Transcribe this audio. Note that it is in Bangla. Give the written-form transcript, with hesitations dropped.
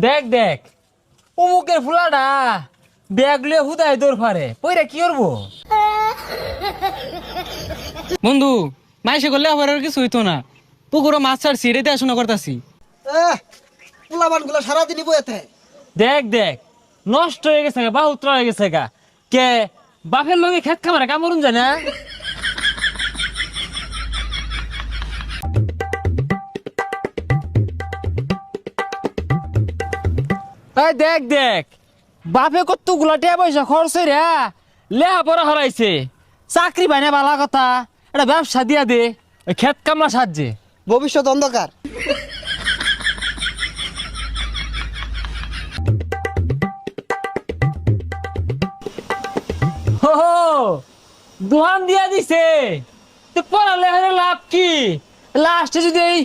দেখ দেখ অমুকের ফুলাটা ব্যাগ লিয়ে হুদায় দৌড় ফারে পইরা কি করবো? বন্ধু মাইসে করলে আবার আর কিছু হইতো না। পুকুরও মাছ ছাড়ছি, রেতে আসনা করতাছি। পোলাবান গুলো সারাদিনই বইতে। দেখ দেখ নষ্ট হয়ে গেছে গা, বাহুত্র হয়ে গেছে গা। কে বাপের লগে খেত খামারে কামড়ুন যায় না? এই দেখ দেখ বাপে কত গুলাটিয়া পয়সা খরচ রে লেহা পড়া হারাইছে, চাকরি পাই না বালা কথা, এটা ব্যবসা দিয়া দে ওই খেত কামলা সাহায্যে। ভবিষ্যৎ অন্ধকার। হো দোহান দিয়া দিছে তো পড়ালে লাভ কি? লাস্টে যদি এই